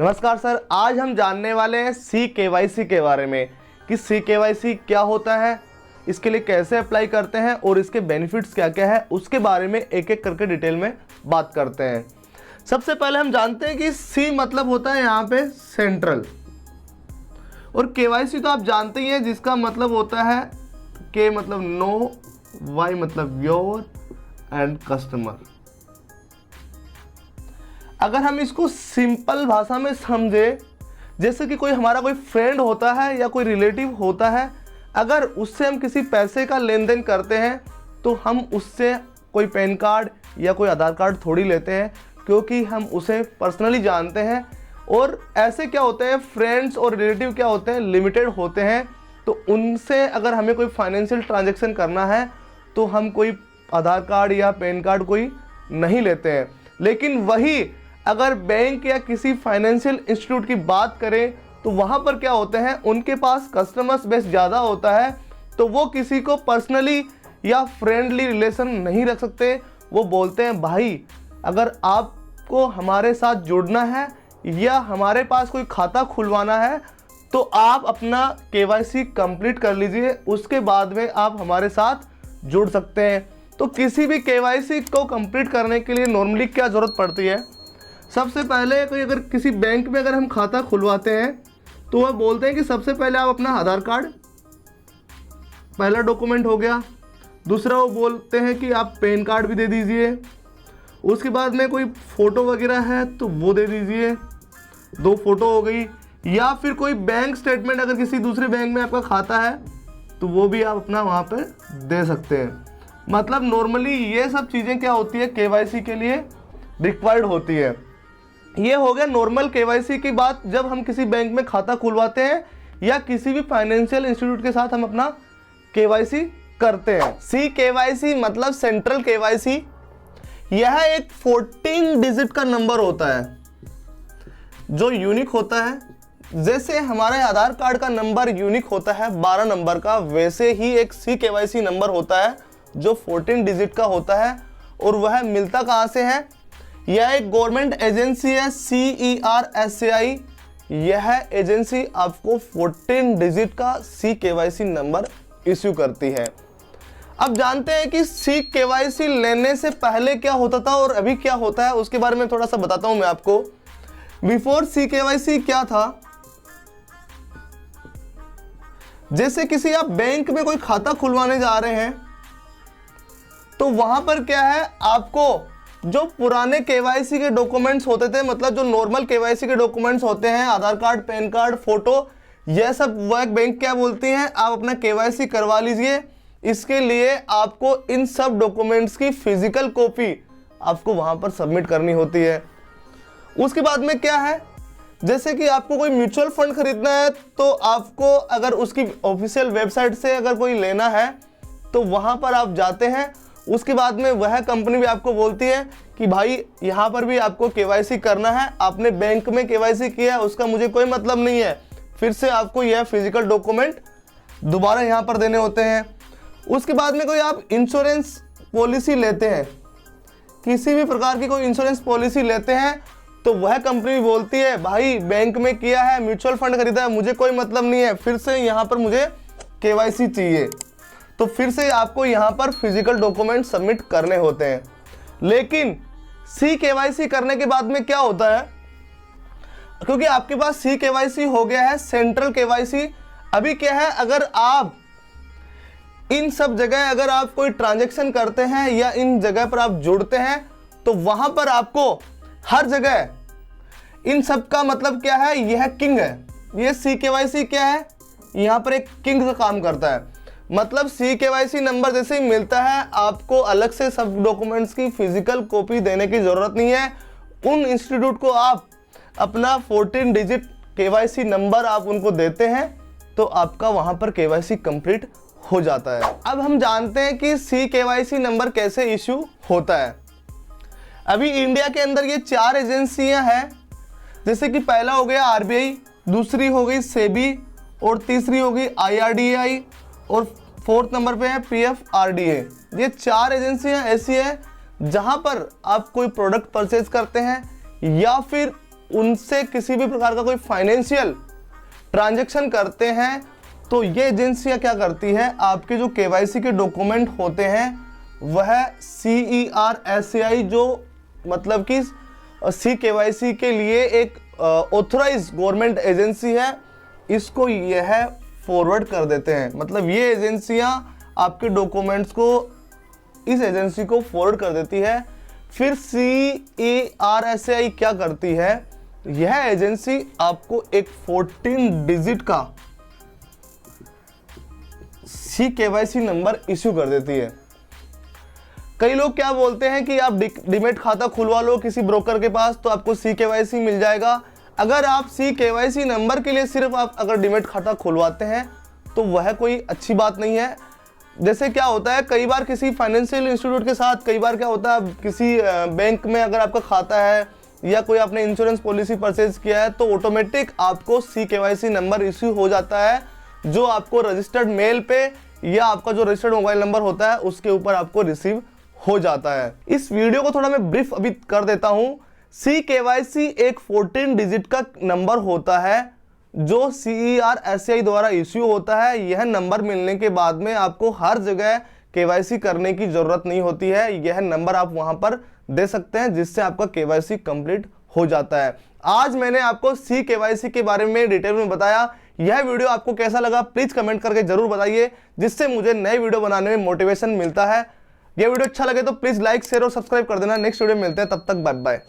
नमस्कार सर, आज हम जानने वाले हैं CKYC के बारे में कि CKYC क्या होता है, इसके लिए कैसे अप्लाई करते हैं और इसके बेनिफिट्स क्या क्या है, उसके बारे में एक एक करके डिटेल में बात करते हैं। सबसे पहले हम जानते हैं कि C मतलब होता है यहाँ पे सेंट्रल, और KYC तो आप जानते ही हैं जिसका मतलब होता है K मतलब नो, Y मतलब योर एंड कस्टमर। अगर हम इसको सिंपल भाषा में समझे, जैसे कि हमारा कोई फ्रेंड होता है या कोई रिलेटिव होता है, अगर उससे हम किसी पैसे का लेन देन करते हैं तो हम उससे कोई पैन कार्ड या कोई आधार कार्ड थोड़ी लेते हैं, क्योंकि हम उसे पर्सनली जानते हैं। और ऐसे क्या होते हैं, फ्रेंड्स और रिलेटिव क्या होते हैं, लिमिटेड होते हैं। तो उनसे अगर हमें कोई फाइनेंशियल ट्रांजैक्शन करना है तो हम कोई आधार कार्ड या पैन कार्ड कोई नहीं लेते हैं। लेकिन वही अगर बैंक या किसी फाइनेंशियल इंस्टीट्यूट की बात करें तो वहाँ पर क्या होते हैं, उनके पास कस्टमर्स बेस ज़्यादा होता है, तो वो किसी को पर्सनली या फ्रेंडली रिलेशन नहीं रख सकते। वो बोलते हैं भाई अगर आपको हमारे साथ जुड़ना है या हमारे पास कोई खाता खुलवाना है तो आप अपना KYC कंप्लीट कर लीजिए, उसके बाद में आप हमारे साथ जुड़ सकते हैं। तो किसी भी KYC को कंप्लीट करने के लिए नॉर्मली क्या ज़रूरत पड़ती है, सबसे पहले कोई अगर किसी बैंक में अगर हम खाता खुलवाते हैं तो वह बोलते हैं कि सबसे पहले आप अपना आधार कार्ड, पहला डॉक्यूमेंट हो गया। दूसरा वो बोलते हैं कि आप पैन कार्ड भी दे दीजिए। उसके बाद में कोई फ़ोटो वगैरह है तो वो दे दीजिए, 2 फोटो हो गई। या फिर कोई बैंक स्टेटमेंट, अगर किसी दूसरे बैंक में आपका खाता है तो वो भी आप अपना वहाँ पर दे सकते हैं। मतलब नॉर्मली ये सब चीज़ें क्या होती है, KYC के लिए रिक्वायर्ड होती है। ये हो गया नॉर्मल KYC की बात, जब हम किसी बैंक में खाता खुलवाते हैं या किसी भी फाइनेंशियल इंस्टीट्यूट के साथ हम अपना KYC करते हैं। CKYC मतलब सेंट्रल KYC। यह एक 14 डिजिट का नंबर होता है जो यूनिक होता है। जैसे हमारे आधार कार्ड का नंबर यूनिक होता है 12 नंबर का, वैसे ही एक CKYC नंबर होता है जो 14 डिजिट का होता है। और वह मिलता कहाँ से है, यह एक गवर्नमेंट एजेंसी है CERSAI। यह एजेंसी आपको 14 डिजिट का CKYC नंबर इश्यू करती है। अब जानते हैं कि CKYC लेने से पहले क्या होता था और अभी क्या होता है, उसके बारे में थोड़ा सा बताता हूं मैं आपको। बिफोर CKYC क्या था, जैसे किसी आप बैंक में कोई खाता खुलवाने जा रहे हैं तो वहां पर क्या है, आपको जो पुराने KYC के डॉक्यूमेंट्स होते थे, मतलब जो नॉर्मल KYC के डॉक्यूमेंट्स होते हैं, आधार कार्ड, पैन कार्ड, फोटो, यह सब वह बैंक क्या बोलती हैं, आप अपना KYC करवा लीजिए। इसके लिए आपको इन सब डॉक्यूमेंट्स की फिजिकल कॉपी आपको वहां पर सबमिट करनी होती है। उसके बाद में क्या है, जैसे कि आपको कोई म्यूचुअल फंड खरीदना है तो आपको अगर उसकी ऑफिशियल वेबसाइट से अगर कोई लेना है तो वहां पर आप जाते हैं। उसके बाद में वह कंपनी भी आपको बोलती है कि भाई यहाँ पर भी आपको KYC करना है, आपने बैंक में KYC किया है उसका मुझे कोई मतलब नहीं है, फिर से आपको यह फिजिकल डॉक्यूमेंट दोबारा यहाँ पर देने होते हैं। उसके बाद में कोई आप इंश्योरेंस पॉलिसी लेते हैं, किसी भी प्रकार की कोई इंश्योरेंस पॉलिसी लेते हैं तो वह कंपनी बोलती है भाई बैंक में किया है, म्यूचुअल फंड खरीदा है, मुझे कोई मतलब नहीं है, फिर से यहाँ पर मुझे KYC चाहिए। तो फिर से आपको यहाँ पर फिजिकल डॉक्यूमेंट सबमिट करने होते हैं। लेकिन CKYC करने के बाद में क्या होता है, क्योंकि आपके पास CKYC हो गया है सेंट्रल KYC, अभी क्या है, अगर आप इन सब जगह अगर आप कोई ट्रांजैक्शन करते हैं या इन जगह पर आप जुड़ते हैं तो वहां पर आपको हर जगह इन सब का मतलब क्या है, यह किंग है। ये CKYC क्या है, यहाँ पर एक किंग का काम करता है। मतलब CKYC नंबर जैसे ही मिलता है आपको अलग से सब डॉक्यूमेंट्स की फिजिकल कॉपी देने की ज़रूरत नहीं है। उन इंस्टीट्यूट को आप अपना 14 डिजिट KYC नंबर आप उनको देते हैं तो आपका वहाँ पर KYC कंप्लीट हो जाता है। अब हम जानते हैं कि CKYC नंबर कैसे इश्यू होता है। अभी इंडिया के अंदर ये 4 एजेंसियां हैं, जैसे कि पहला हो गया RBI, दूसरी हो गई SEBI और तीसरी होगी IRDAI और 4th नंबर पे है PFRDA। ये 4 एजेंसियां ऐसी हैं जहां पर आप कोई प्रोडक्ट परचेज करते हैं या फिर उनसे किसी भी प्रकार का कोई फाइनेंशियल ट्रांजैक्शन करते हैं तो ये एजेंसियां क्या करती है, आपके जो केवाईसी के डॉक्यूमेंट होते हैं वह CERSAI जो मतलब कि CKYC के लिए एक ऑथराइज गवर्नमेंट एजेंसी है, इसको यह फॉरवर्ड कर देते हैं। मतलब ये एजेंसियां आपके डॉक्यूमेंट्स को इस एजेंसी को फॉरवर्ड कर देती है। फिर CERSAI क्या करती है, यह एजेंसी आपको एक 14 डिजिट का CKYC नंबर इश्यू कर देती है। कई लोग क्या बोलते हैं कि आप डीमैट खाता खुलवा लो किसी ब्रोकर के पास तो आपको CKYC मिल जाएगा। अगर आप CKYC नंबर के लिए सिर्फ आप अगर डीमैट खाता खुलवाते हैं तो वह कोई अच्छी बात नहीं है। जैसे क्या होता है, कई बार किसी फाइनेंशियल इंस्टीट्यूट के साथ, कई बार क्या होता है किसी बैंक में अगर आपका खाता है या कोई आपने इंश्योरेंस पॉलिसी परचेज किया है तो ऑटोमेटिक आपको CKYC नंबर इश्यू हो जाता है, जो आपको रजिस्टर्ड मेल पे या आपका जो रजिस्टर्ड मोबाइल नंबर होता है उसके ऊपर आपको रिसीव हो जाता है। इस वीडियो को थोड़ा मैं ब्रीफ अभी कर देता हूं। CKYC एक 14 डिजिट का नंबर होता है जो CERSAI द्वारा इश्यू होता है। यह नंबर मिलने के बाद में आपको हर जगह KYC करने की जरूरत नहीं होती है। यह नंबर आप वहां पर दे सकते हैं जिससे आपका KYC कंप्लीट हो जाता है। आज मैंने आपको CKYC के बारे में डिटेल में बताया। यह वीडियो आपको कैसा लगा प्लीज कमेंट करके जरूर बताइए, जिससे मुझे नए वीडियो बनाने में मोटिवेशन मिलता है। यह वीडियो अच्छा लगे तो प्लीज लाइक शेयर और सब्सक्राइब कर देना। नेक्स्ट वीडियो में मिलते हैं, तब तक बाय बाय।